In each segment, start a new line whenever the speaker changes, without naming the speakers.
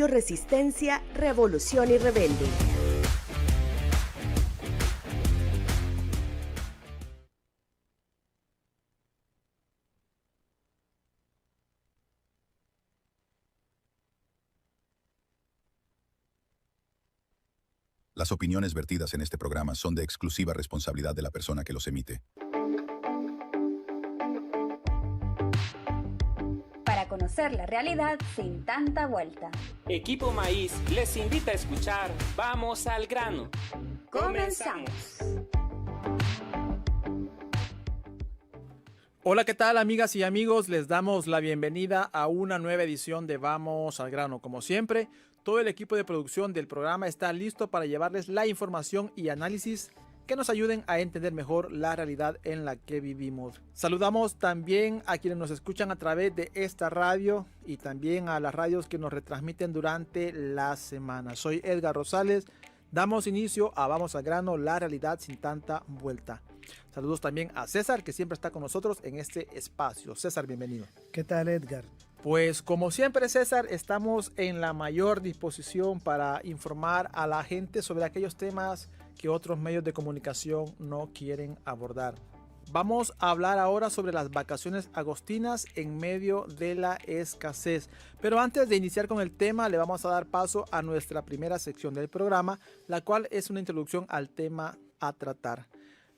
Radio Resistencia, Revolución y Rebelde.
Las opiniones vertidas en este programa son de exclusiva responsabilidad de la persona que los emite.
Para conocer la realidad sin tanta vuelta.
Equipo Maíz les invita a escuchar Vamos al grano. ¡Comenzamos!
Hola, ¿qué tal, amigas y amigos? Les damos la bienvenida a una nueva edición de Vamos al grano. Como siempre, todo el equipo de producción del programa está listo para llevarles la información y análisis que nos ayuden a entender mejor la realidad en la que vivimos. Saludamos también a quienes nos escuchan a través de esta radio y también a las radios que nos retransmiten durante la semana. Soy Edgar Rosales. Damos inicio a Vamos al grano, la realidad sin tanta vuelta. Saludos también a César, que siempre está con nosotros en este espacio. César, bienvenido.
¿Qué tal, Edgar?
Pues como siempre, César, estamos en la mayor disposición para informar a la gente sobre aquellos temas que otros medios de comunicación no quieren abordar. Vamos a hablar ahora sobre las vacaciones agostinas en medio de la escasez. Pero antes de iniciar con el tema, le vamos a dar paso a nuestra primera sección del programa, la cual es una introducción al tema a tratar.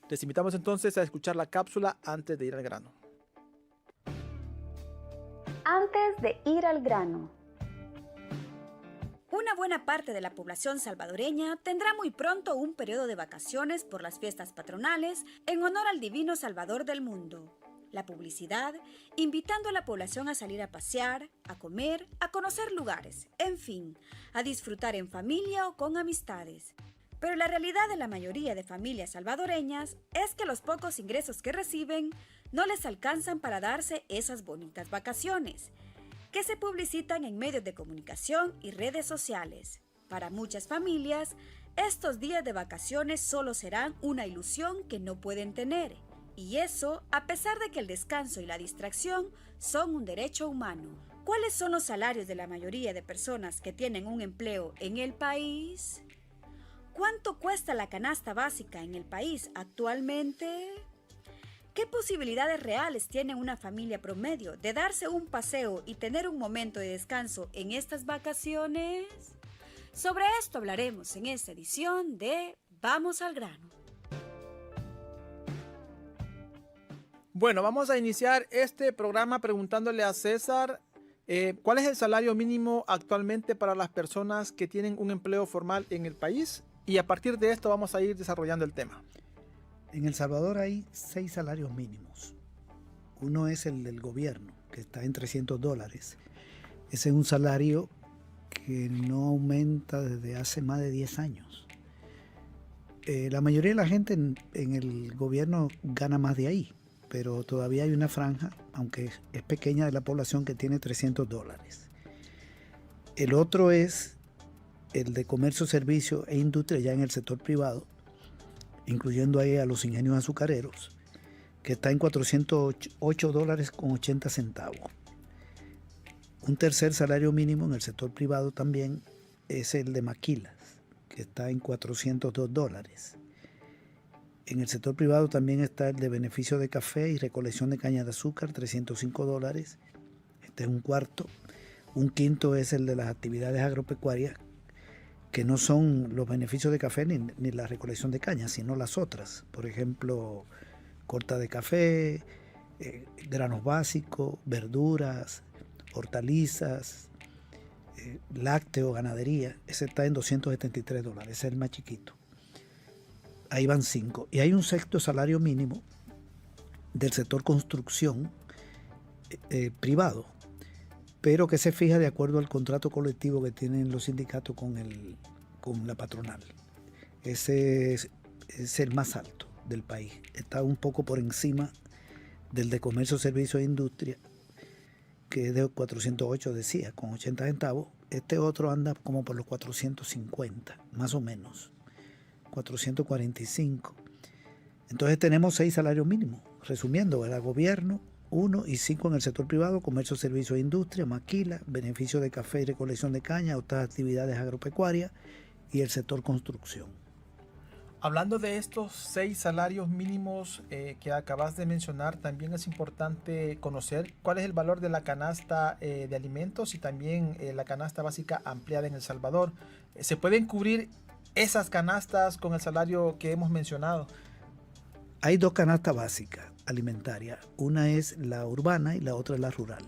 Les invitamos entonces a escuchar la cápsula antes de ir al grano.
Antes de ir al grano. Una buena parte de la población salvadoreña tendrá muy pronto un periodo de vacaciones por las fiestas patronales en honor al divino Salvador del mundo. La publicidad, invitando a la población a salir a pasear, a comer, a conocer lugares, en fin, a disfrutar en familia o con amistades. Pero la realidad de la mayoría de familias salvadoreñas es que los pocos ingresos que reciben no les alcanzan para darse esas bonitas vacaciones, que se publicitan en medios de comunicación y redes sociales. Para muchas familias, estos días de vacaciones solo serán una ilusión que no pueden tener, y eso a pesar de que el descanso y la distracción son un derecho humano. ¿Cuáles son los salarios de la mayoría de personas que tienen un empleo en el país? ¿Cuánto cuesta la canasta básica en el país actualmente? ¿Qué posibilidades reales tiene una familia promedio de darse un paseo y tener un momento de descanso en estas vacaciones? Sobre esto hablaremos en esta edición de Vamos al grano.
Bueno, vamos a iniciar este programa preguntándole a César ¿cuál es el salario mínimo actualmente para las personas que tienen un empleo formal en el país? Y a partir de esto vamos a ir desarrollando el tema.
En El Salvador hay 6 salarios mínimos. Uno es el del gobierno, que está en $300. Ese es un salario que no aumenta desde hace más de 10 años. La mayoría de la gente en el gobierno gana más de ahí, pero todavía hay una franja, aunque es pequeña, de la población que tiene $300. El otro es el de comercio, servicio e industria ya en el sector privado, incluyendo ahí a los ingenios azucareros, que está en $408.80. Un tercer salario mínimo en el sector privado también es el de maquilas, que está en $402. En el sector privado también está el de beneficio de café y recolección de caña de azúcar, $305. Este es un cuarto. Un quinto es el de las actividades agropecuarias, que no son los beneficios de café ni la recolección de caña, sino las otras. Por ejemplo, corta de café, granos básicos, verduras, hortalizas, lácteo, ganadería. Ese está en $273, ese es el más chiquito. Ahí van 5. Y hay un sexto salario mínimo del sector construcción privado, pero que se fija de acuerdo al contrato colectivo que tienen los sindicatos con la patronal. Ese es el más alto del país. Está un poco por encima del de comercio, servicio e industria, que es de 408, decía, con 80 centavos. Este otro anda como por los 450, más o menos, 445. Entonces tenemos 6 salarios mínimos. Resumiendo, ¿verdad? Gobierno, 1 y 5 en el sector privado, comercio, servicios e industria, maquila, beneficio de café y recolección de caña, otras actividades agropecuarias y el sector construcción.
Hablando de estos 6 salarios mínimos que acabas de mencionar, también es importante conocer cuál es el valor de la canasta de alimentos y también la canasta básica ampliada en El Salvador. ¿Se pueden cubrir esas canastas con el salario que hemos mencionado?
Hay 2 canastas básicas alimentarias. Una es la urbana y la otra es la rural.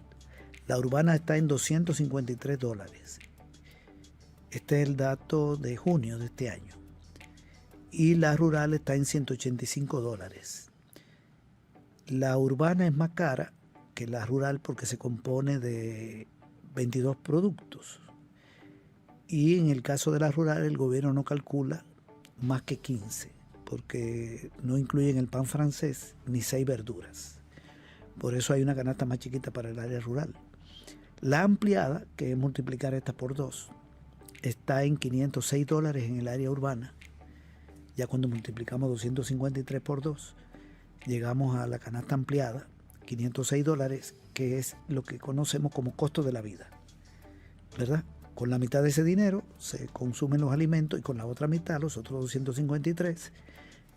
La urbana está en $253. Este es el dato de junio de este año. Y la rural está en $185. La urbana es más cara que la rural porque se compone de 22 productos. Y en el caso de la rural el gobierno no calcula más que 15 porque no incluyen el pan francés ni 6 verduras. Por eso hay una canasta más chiquita para el área rural. La ampliada, que es multiplicar esta por 2, está en $506 en el área urbana. Ya cuando multiplicamos 253 por 2, llegamos a la canasta ampliada, $506, que es lo que conocemos como costo de la vida, ¿verdad? Con la mitad de ese dinero se consumen los alimentos y con la otra mitad, los otros 253,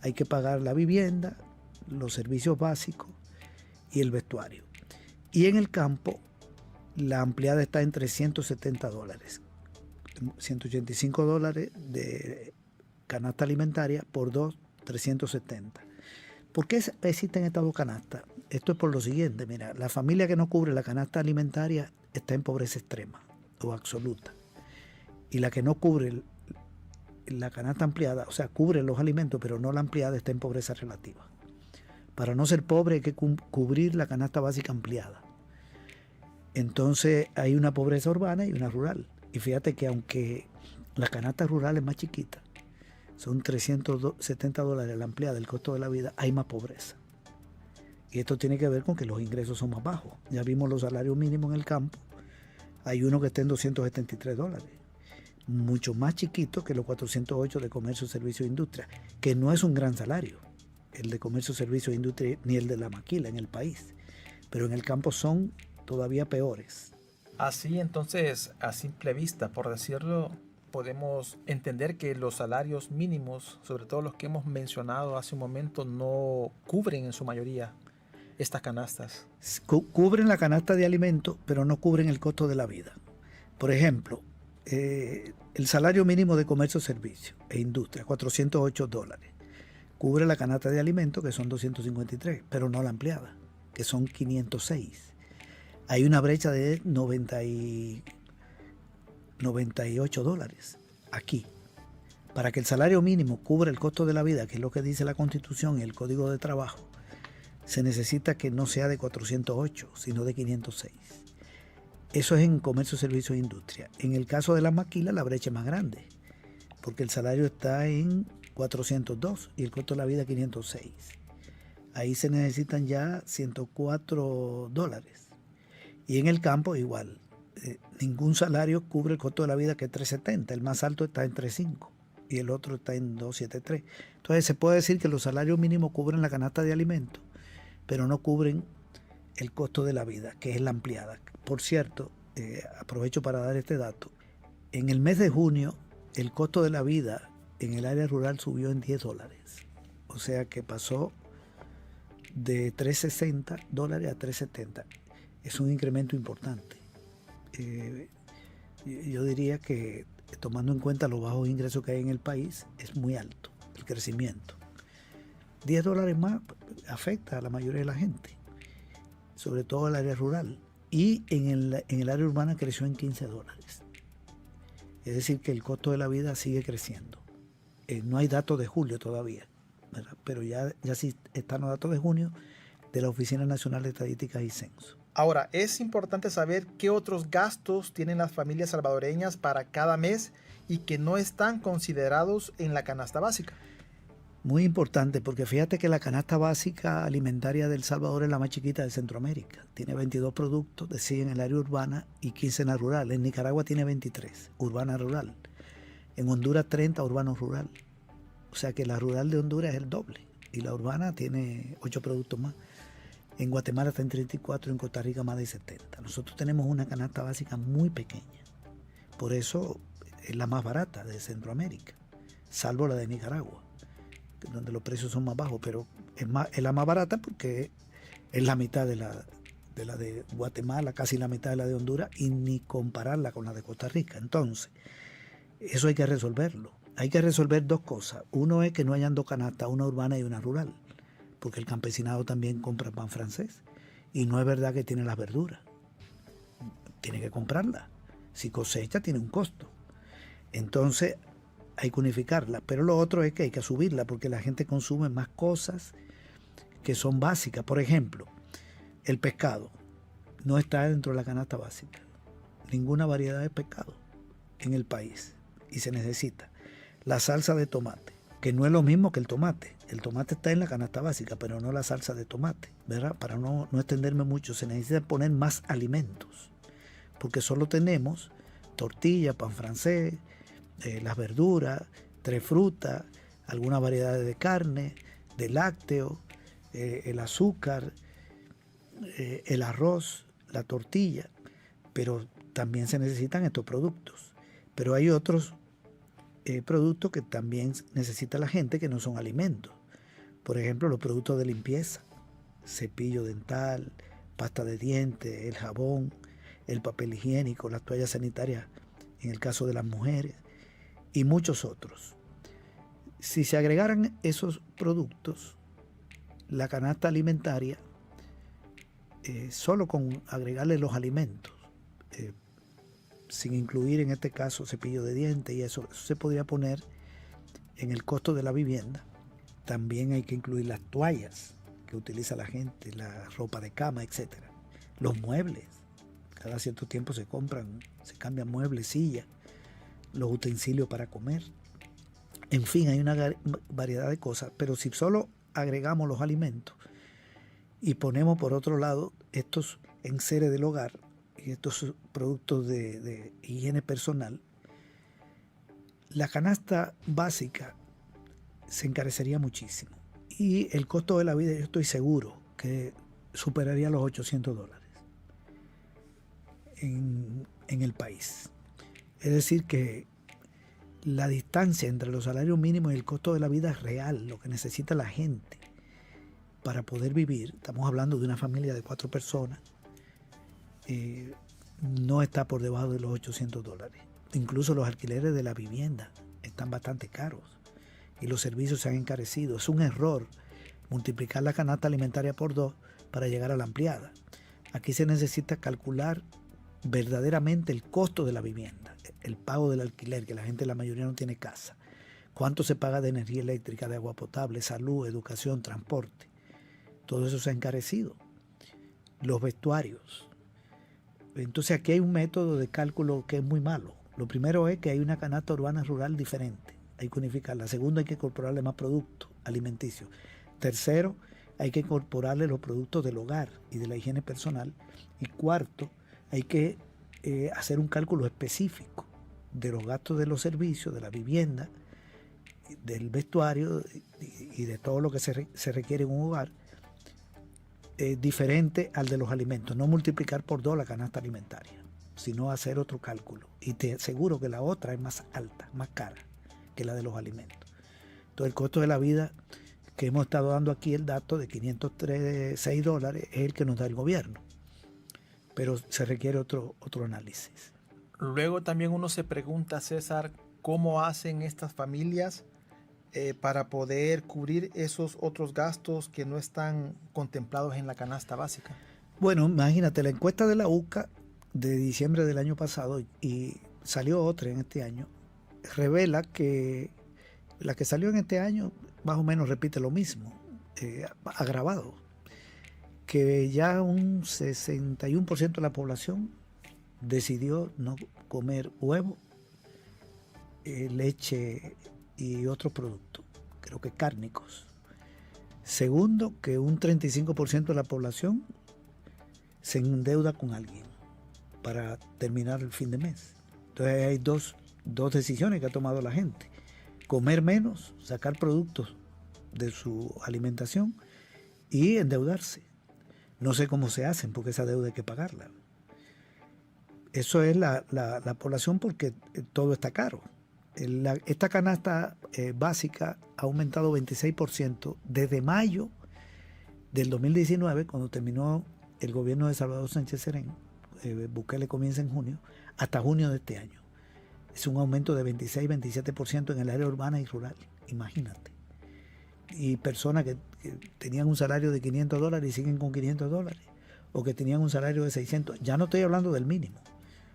hay que pagar la vivienda, los servicios básicos y el vestuario. Y en el campo, la ampliada está en $370, $185 de canasta alimentaria por 2, 370. ¿Por qué existen estas 2 canastas? Esto es por lo siguiente, mira, la familia que no cubre la canasta alimentaria está en pobreza extrema o absoluta. Y la que no cubre la canasta ampliada, o sea, cubre los alimentos, pero no la ampliada, está en pobreza relativa. Para no ser pobre hay que cubrir la canasta básica ampliada. Entonces hay una pobreza urbana y una rural. Y fíjate que aunque la canasta rural es más chiquita, son $370 la ampliada, el costo de la vida, hay más pobreza. Y esto tiene que ver con que los ingresos son más bajos. Ya vimos los salarios mínimos en el campo. Hay uno que está en $273, mucho más chiquito que los 408 de comercio, servicio e industria, que no es un gran salario, el de comercio, servicio e industria, ni el de la maquila en el país. Pero en el campo son todavía peores.
Así entonces, a simple vista, por decirlo, podemos entender que los salarios mínimos, sobre todo los que hemos mencionado hace un momento, no cubren en su mayoría estas canastas.
Cubren la canasta de alimentos, pero no cubren el costo de la vida. Por ejemplo, el salario mínimo de comercio, servicio e industria, $408, cubre la canasta de alimentos, que son 253, pero no la ampliada, que son 506. Hay una brecha de $98 aquí. Para que el salario mínimo cubra el costo de la vida, que es lo que dice la Constitución y el Código de Trabajo, se necesita que no sea de 408, sino de 506. Eso es en comercio, servicio e industria. En el caso de la maquila, la brecha es más grande, porque el salario está en 402 y el costo de la vida 506. Ahí se necesitan ya $104. Y en el campo igual. Ningún salario cubre el costo de la vida, que es 370. El más alto está en 35 y el otro está en 273. Entonces se puede decir que los salarios mínimos cubren la canasta de alimentos, pero no cubren el costo de la vida, que es la ampliada. Por cierto, aprovecho para dar este dato. En el mes de junio, el costo de la vida en el área rural subió en $10. O sea que pasó de $360 a $370. Es un incremento importante. Yo diría que, tomando en cuenta los bajos ingresos que hay en el país, es muy alto el crecimiento. $10 más afecta a la mayoría de la gente, sobre todo el área rural. Y en el área urbana creció en $15. Es decir, que el costo de la vida sigue creciendo. No hay datos de julio todavía, ¿verdad? Pero ya sí están los datos de junio de la Oficina Nacional de Estadísticas y Censo.
Ahora, es importante saber qué otros gastos tienen las familias salvadoreñas para cada mes y que no están considerados en la canasta básica.
Muy importante, porque fíjate que la canasta básica alimentaria de El Salvador es la más chiquita de Centroamérica. Tiene 22 productos, de 100 en el área urbana y 15 en la rural. En Nicaragua tiene 23, urbana rural. En Honduras 30, urbano rural. O sea que la rural de Honduras es el doble y la urbana tiene 8 productos más. En Guatemala está en 34, en Costa Rica más de 70. Nosotros tenemos una canasta básica muy pequeña. Por eso es la más barata de Centroamérica, salvo la de Nicaragua, donde los precios son más bajos, pero es la más barata porque es la mitad de la de Guatemala, casi la mitad de la de Honduras, y ni compararla con la de Costa Rica. Entonces, eso hay que resolverlo. Hay que resolver dos cosas. Uno es que no hayan dos canastas, una urbana y una rural, porque el campesinado también compra pan francés, y no es verdad que tiene las verduras. Tiene que comprarlas. Si cosecha, tiene un costo. Entonces, hay que unificarla. Pero lo otro es que hay que subirla, porque la gente consume más cosas que son básicas. Por ejemplo, el pescado no está dentro de la canasta básica. Ninguna variedad de pescado en el país. Y se necesita. La salsa de tomate, que no es lo mismo que el tomate. El tomate está en la canasta básica, pero no la salsa de tomate, ¿verdad? Para no extenderme mucho, se necesita poner más alimentos. Porque solo tenemos tortilla, pan francés, las verduras, 3 frutas, algunas variedades de carne, de lácteos, el azúcar, el arroz, la tortilla, pero también se necesitan estos productos. Pero hay otros productos que también necesita la gente que no son alimentos. Por ejemplo, los productos de limpieza, cepillo dental, pasta de dientes, el jabón, el papel higiénico, las toallas sanitarias en el caso de las mujeres y muchos otros. Si se agregaran esos productos, la canasta alimentaria, solo con agregarle los alimentos, sin incluir en este caso cepillo de dientes y eso se podría poner en el costo de la vivienda. También hay que incluir las toallas que utiliza la gente, la ropa de cama, etc. Los muebles, cada cierto tiempo se cambian muebles, sillas, los utensilios para comer. En fin, hay una variedad de cosas, pero si solo agregamos los alimentos y ponemos por otro lado estos enseres del hogar y estos productos de higiene personal, la canasta básica se encarecería muchísimo. Y el costo de la vida, yo estoy seguro que superaría los $800 en el país. Es decir, que la distancia entre los salarios mínimos y el costo de la vida es real, lo que necesita la gente para poder vivir. Estamos hablando de una familia de 4 personas. No está por debajo de los $800. Incluso los alquileres de la vivienda están bastante caros y los servicios se han encarecido. Es un error multiplicar la canasta alimentaria por 2 para llegar a la ampliada. Aquí se necesita calcular verdaderamente el costo de la vivienda, el pago del alquiler, que la gente, la mayoría no tiene casa, cuánto se paga de energía eléctrica, de agua potable, salud, educación, transporte. Todo eso se ha encarecido. Los vestuarios. Entonces aquí hay un método de cálculo que es muy malo. Lo primero es que hay una canasta urbana rural diferente. Hay que unificarla. Segundo, hay que incorporarle más productos alimenticios. Tercero, hay que incorporarle los productos del hogar y de la higiene personal. Y cuarto, hay que hacer un cálculo específico de los gastos de los servicios, de la vivienda, del vestuario y de todo lo que se requiere en un hogar, diferente al de los alimentos. No multiplicar por 2 la canasta alimentaria, sino hacer otro cálculo. Y te aseguro que la otra es más alta, más cara que la de los alimentos. Entonces el costo de la vida que hemos estado dando aquí, el dato de $506 es el que nos da el gobierno. Pero se requiere otro análisis.
Luego también uno se pregunta, César, ¿cómo hacen estas familias para poder cubrir esos otros gastos que no están contemplados en la canasta básica?
Bueno, imagínate, la encuesta de la UCA de diciembre del año pasado, y salió otra en este año, revela que la que salió en este año más o menos repite lo mismo, agravado, que ya un 61% de la población decidió no comer huevo, leche y otros productos, creo que cárnicos. Segundo, que un 35% de la población se endeuda con alguien para terminar el fin de mes. Entonces hay dos decisiones que ha tomado la gente: comer menos, sacar productos de su alimentación y endeudarse. No sé cómo se hacen porque esa deuda hay que pagarla. Eso es la población porque todo está caro. Esta canasta básica ha aumentado 26% desde mayo del 2019, cuando terminó el gobierno de Salvador Sánchez Serén. Bukele comienza en junio, hasta junio de este año. Es un aumento de 26-27% en el área urbana y rural, imagínate. Y personas que tenían un salario de $500 y siguen con $500, o que tenían un salario de 600, ya no estoy hablando del mínimo,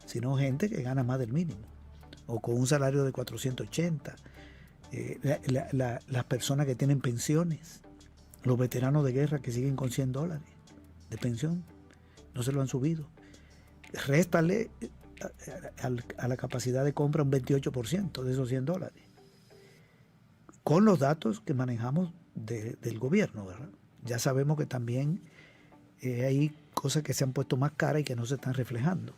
sino gente que gana más del mínimo, o con un salario de 480, las personas que tienen pensiones, los veteranos de guerra que siguen con $100 de pensión, no se lo han subido. Réstale a la capacidad de compra un 28% de esos $100, con los datos que manejamos del gobierno, ¿verdad? Ya sabemos que también hay cosas que se han puesto más caras y que no se están reflejando.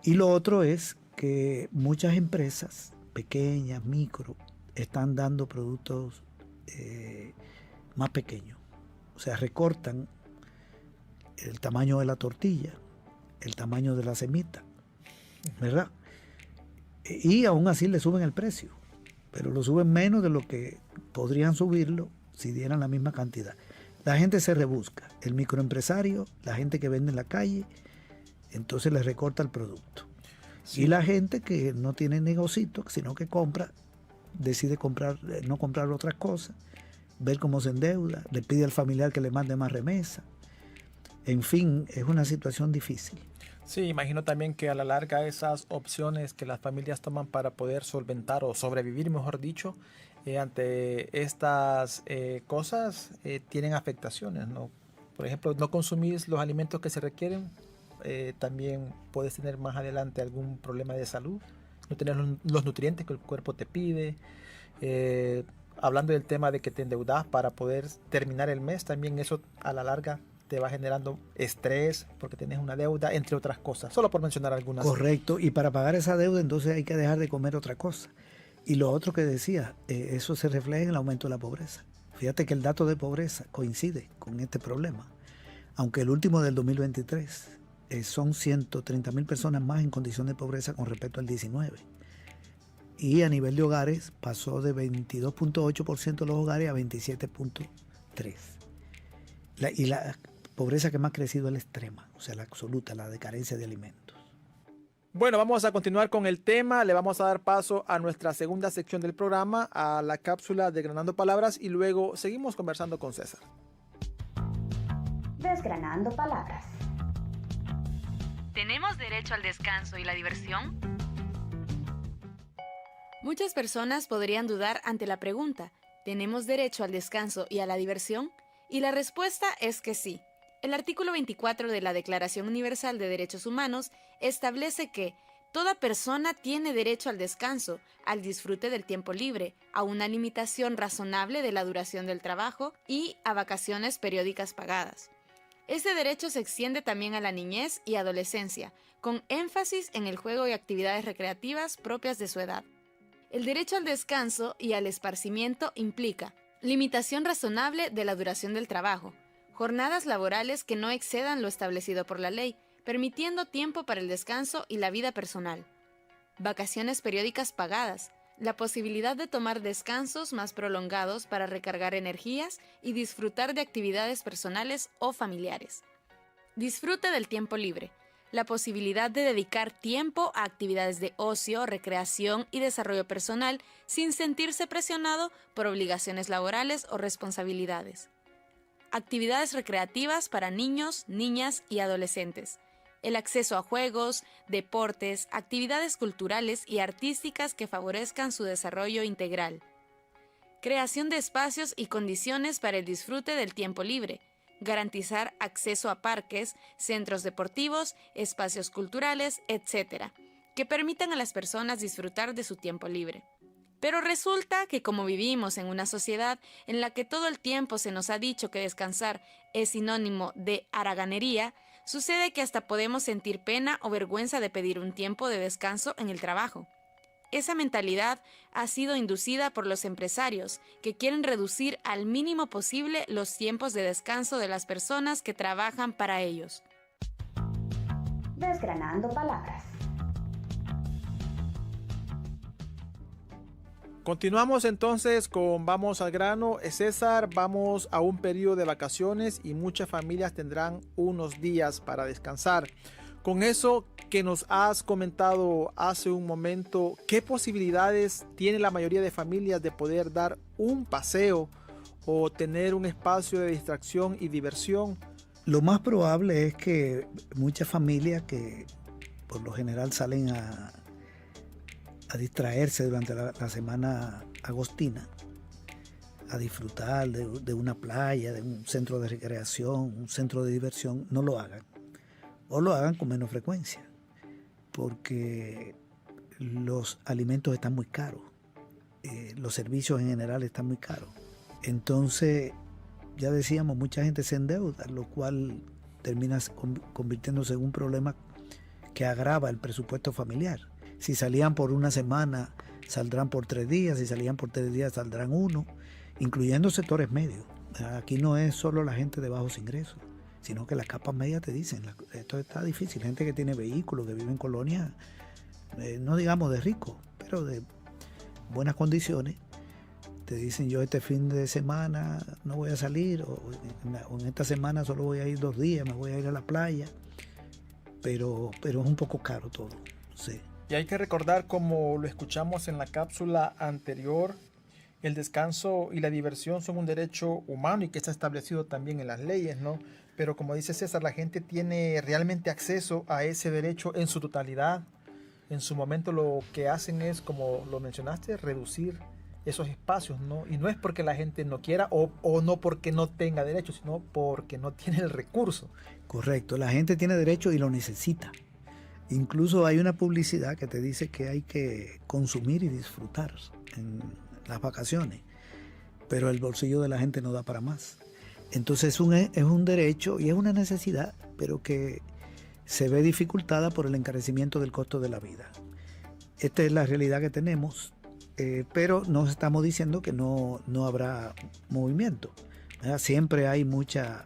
Y lo otro es que muchas empresas pequeñas, micro, están dando productos más pequeños. O sea, recortan el tamaño de la tortilla, el tamaño de la semita, ¿verdad? Y aún así le suben el precio, pero lo suben menos de lo que podrían subirlo si dieran la misma cantidad. La gente se rebusca, el microempresario, la gente que vende en la calle, entonces le recorta el producto. Sí. Y la gente que no tiene negocito, sino que compra, decide no comprar otras cosas, ver cómo se endeuda, le pide al familiar que le mande más remesa. En fin, es una situación difícil.
Sí, imagino también que a la larga esas opciones que las familias toman para poder solventar o sobrevivir, mejor dicho, ante estas cosas tienen afectaciones, ¿no? Por ejemplo, no consumir los alimentos que se requieren, también puedes tener más adelante algún problema de salud, no tener los nutrientes que el cuerpo te pide. Hablando del tema de que te endeudas para poder terminar el mes, también eso a la larga te va generando estrés porque tienes una deuda, entre otras cosas, solo por mencionar algunas.
Correcto, y para pagar esa deuda entonces hay que dejar de comer otra cosa. Y lo otro que decía, eso se refleja en el aumento de la pobreza. Fíjate que el dato de pobreza coincide con este problema, aunque el último del 2023 son 130.000 personas más en condición de pobreza con respecto al 19. Y a nivel de hogares pasó de 22.8% de los hogares a 27.3%. Y la pobreza que más ha crecido es la extrema, o sea, la absoluta, la de carencia de alimentos.
Bueno, vamos a continuar con el tema. Le vamos a dar paso a nuestra segunda sección del programa, a la cápsula Desgranando Palabras, y luego seguimos conversando con César.
Desgranando Palabras.
¿Tenemos derecho al descanso y la diversión? Muchas personas podrían dudar ante la pregunta, ¿tenemos derecho al descanso y a la diversión? Y la respuesta es que sí. El artículo 24 de la Declaración Universal de Derechos Humanos establece que toda persona tiene derecho al descanso, al disfrute del tiempo libre, a una limitación razonable de la duración del trabajo y a vacaciones periódicas pagadas. Este derecho se extiende también a la niñez y adolescencia, con énfasis en el juego y actividades recreativas propias de su edad. El derecho al descanso y al esparcimiento implica limitación razonable de la duración del trabajo, jornadas laborales que no excedan lo establecido por la ley, permitiendo tiempo para el descanso y la vida personal. Vacaciones periódicas pagadas, la posibilidad de tomar descansos más prolongados para recargar energías y disfrutar de actividades personales o familiares. Disfrute del tiempo libre, la posibilidad de dedicar tiempo a actividades de ocio, recreación y desarrollo personal sin sentirse presionado por obligaciones laborales o responsabilidades. Actividades recreativas para niños, niñas y adolescentes. El acceso a juegos, deportes, actividades culturales y artísticas que favorezcan su desarrollo integral. Creación de espacios y condiciones para el disfrute del tiempo libre. Garantizar acceso a parques, centros deportivos, espacios culturales, etc., que permitan a las personas disfrutar de su tiempo libre. Pero resulta que como vivimos en una sociedad en la que todo el tiempo se nos ha dicho que descansar es sinónimo de haraganería, sucede que hasta podemos sentir pena o vergüenza de pedir un tiempo de descanso en el trabajo. Esa mentalidad ha sido inducida por los empresarios, que quieren reducir al mínimo posible los tiempos de descanso de las personas que trabajan para ellos.
Desgranando palabras.
Continuamos entonces con Vamos al grano. César, vamos a un periodo de vacaciones y muchas familias tendrán unos días para descansar. Con eso que nos has comentado hace un momento, ¿qué posibilidades tiene la mayoría de familias de poder dar un paseo o tener un espacio de distracción y diversión?
Lo más probable es que muchas familias que por lo general salen a distraerse durante la semana agostina, a disfrutar de una playa, de un centro de recreación, un centro de diversión, no lo hagan. O lo hagan con menos frecuencia, porque los alimentos están muy caros, los servicios en general están muy caros. Entonces, ya decíamos, mucha gente se endeuda, lo cual termina convirtiéndose en un problema que agrava el presupuesto familiar. Si salían por una semana, saldrán por 3 días, si salían por 3 días, saldrán 1, incluyendo sectores medios. Aquí no es solo la gente de bajos ingresos, sino que las capas medias te dicen, esto está difícil. Gente que tiene vehículos, que vive en colonias, no digamos de ricos, pero de buenas condiciones, te dicen, yo este fin de semana no voy a salir, o en esta semana solo voy a ir 2 días, me voy a ir a la playa, pero es un poco caro todo, sí.
Y hay que recordar, como lo escuchamos en la cápsula anterior, el descanso y la diversión son un derecho humano y que está establecido también en las leyes, ¿no? Pero como dice César, la gente tiene realmente acceso a ese derecho en su totalidad. En su momento lo que hacen es, como lo mencionaste, reducir esos espacios, ¿no? Y no es porque la gente no quiera o no porque no tenga derecho, sino porque no tiene el recurso.
Correcto, la gente tiene derecho y lo necesita. Incluso hay una publicidad que te dice que hay que consumir y disfrutar en las vacaciones, pero el bolsillo de la gente no da para más. Entonces es un derecho y es una necesidad, pero que se ve dificultada por el encarecimiento del costo de la vida. Esta es la realidad que tenemos, pero no estamos diciendo que no habrá movimiento, ¿verdad? Siempre hay muchas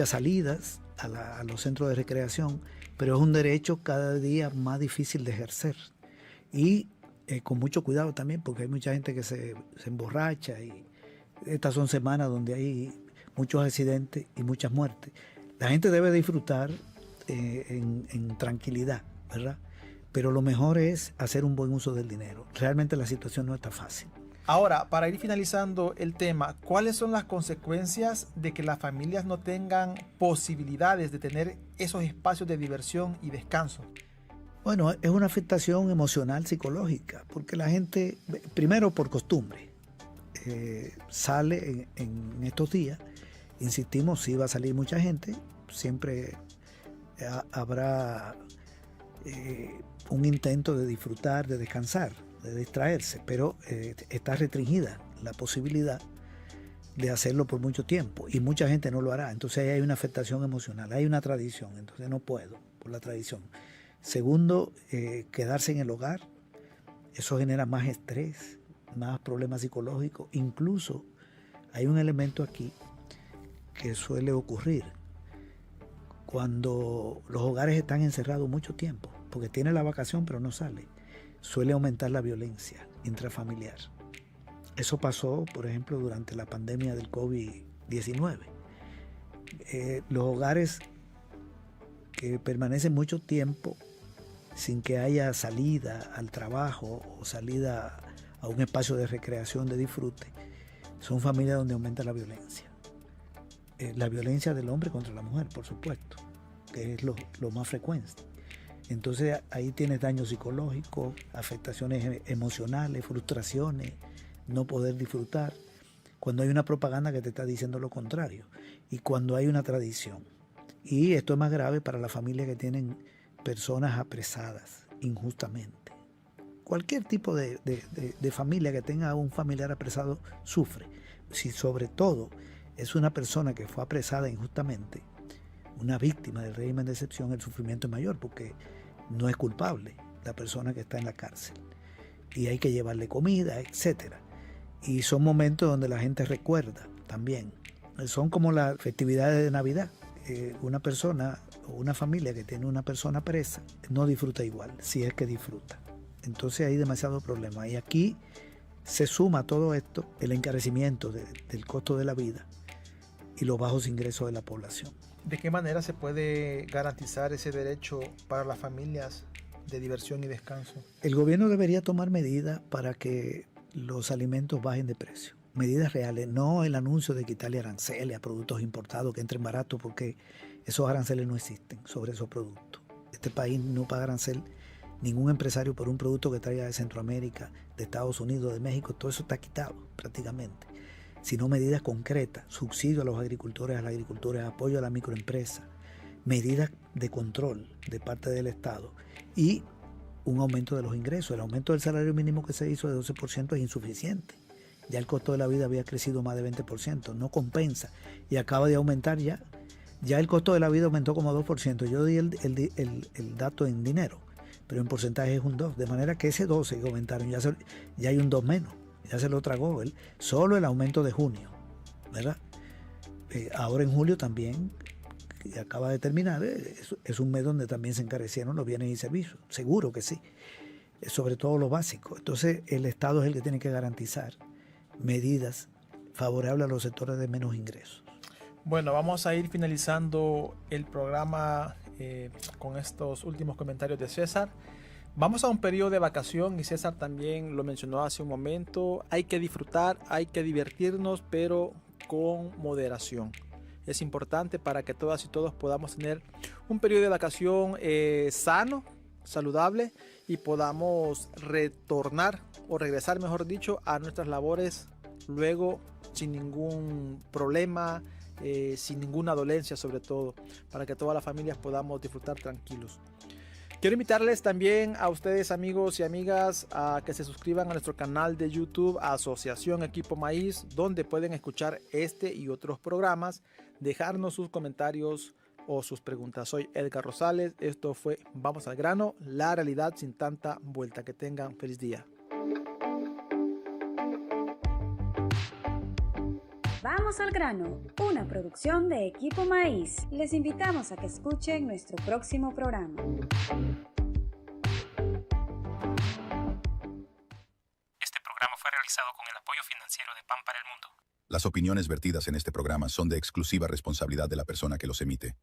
salidas a los centros de recreación, pero es un derecho cada día más difícil de ejercer. Y con mucho cuidado también, porque hay mucha gente que se emborracha y estas son semanas donde hay muchos accidentes y muchas muertes. La gente debe disfrutar en tranquilidad, ¿verdad? Pero lo mejor es hacer un buen uso del dinero. Realmente la situación no está fácil.
Ahora, para ir finalizando el tema, ¿cuáles son las consecuencias de que las familias no tengan posibilidades de tener esos espacios de diversión y descanso?
Bueno, es una afectación emocional, psicológica, porque la gente, primero por costumbre, sale en estos días. Insistimos, si va a salir mucha gente, siempre habrá un intento de disfrutar, de descansar, de distraerse, pero está restringida la posibilidad de hacerlo por mucho tiempo y mucha gente no lo hará. Entonces ahí hay una afectación emocional, hay una tradición, entonces no puedo por la tradición. Segundo, quedarse en el hogar, eso genera más estrés, más problemas psicológicos. Incluso hay un elemento aquí que suele ocurrir cuando los hogares están encerrados mucho tiempo, porque tiene la vacación pero no sale. Suele aumentar la violencia intrafamiliar. Eso pasó, por ejemplo, durante la pandemia del COVID-19. Los hogares que permanecen mucho tiempo sin que haya salida al trabajo o salida a un espacio de recreación, de disfrute, son familias donde aumenta la violencia. La violencia del hombre contra la mujer, por supuesto, que es lo más frecuente. Entonces ahí tienes daño psicológico, afectaciones emocionales, frustraciones, no poder disfrutar, cuando hay una propaganda que te está diciendo lo contrario y cuando hay una tradición. Y esto es más grave para las familias que tienen personas apresadas injustamente. Cualquier tipo de familia que tenga un familiar apresado sufre. Si sobre todo es una persona que fue apresada injustamente, una víctima del régimen de excepción, el sufrimiento es mayor porque no es culpable la persona que está en la cárcel. y hay que llevarle comida, etc. Y son momentos donde la gente recuerda también. Son como las festividades de Navidad. Una persona o una familia que tiene una persona presa no disfruta igual, si es que disfruta. Entonces hay demasiado problema. Y aquí se suma todo esto, el encarecimiento del costo de la vida y los bajos ingresos de la población.
¿De qué manera se puede garantizar ese derecho para las familias de diversión y descanso?
El gobierno debería tomar medidas para que los alimentos bajen de precio. Medidas reales, no el anuncio de quitarle aranceles a productos importados que entren baratos, porque esos aranceles no existen sobre esos productos. Este país no paga arancel, ningún empresario por un producto que traiga de Centroamérica, de Estados Unidos, de México, todo eso está quitado prácticamente. Sino medidas concretas, subsidio a los agricultores, a las agricultoras, apoyo a la microempresa, medidas de control de parte del Estado y un aumento de los ingresos. El aumento del salario mínimo que se hizo de 12% es insuficiente. Ya el costo de la vida había crecido más de 20%, no compensa y acaba de aumentar ya. Ya el costo de la vida aumentó como 2%. Yo di el dato en dinero, pero en porcentaje es un 2%. De manera que ese 12% que aumentaron, ya hay un 2 menos. Ya se lo tragó solo el aumento de junio, ¿verdad? Ahora en julio también, que acaba de terminar, es un mes donde también se encarecieron los bienes y servicios. Seguro que sí, sobre todo lo básico. Entonces el Estado es el que tiene que garantizar medidas favorables a los sectores de menos ingresos.
Bueno, vamos a ir finalizando el programa con estos últimos comentarios de César. Vamos a un periodo de vacación y César también lo mencionó hace un momento. Hay que disfrutar, hay que divertirnos, pero con moderación. Es importante para que todas y todos podamos tener un periodo de vacación sano, saludable y podamos retornar o regresar, mejor dicho, a nuestras labores luego sin ningún problema, sin ninguna dolencia, sobre todo, para que todas las familias podamos disfrutar tranquilos. Quiero invitarles también a ustedes, amigos y amigas, a que se suscriban a nuestro canal de YouTube Asociación Equipo Maíz, donde pueden escuchar este y otros programas, dejarnos sus comentarios o sus preguntas. Soy Edgar Rosales, esto fue Vamos al Grano, la realidad sin tanta vuelta. Que tengan feliz día.
Vamos al grano, una producción de Equipo Maíz. Les invitamos a que escuchen nuestro próximo programa.
Este programa fue realizado con el apoyo financiero de Pan para el Mundo.
Las opiniones vertidas en este programa son de exclusiva responsabilidad de la persona que los emite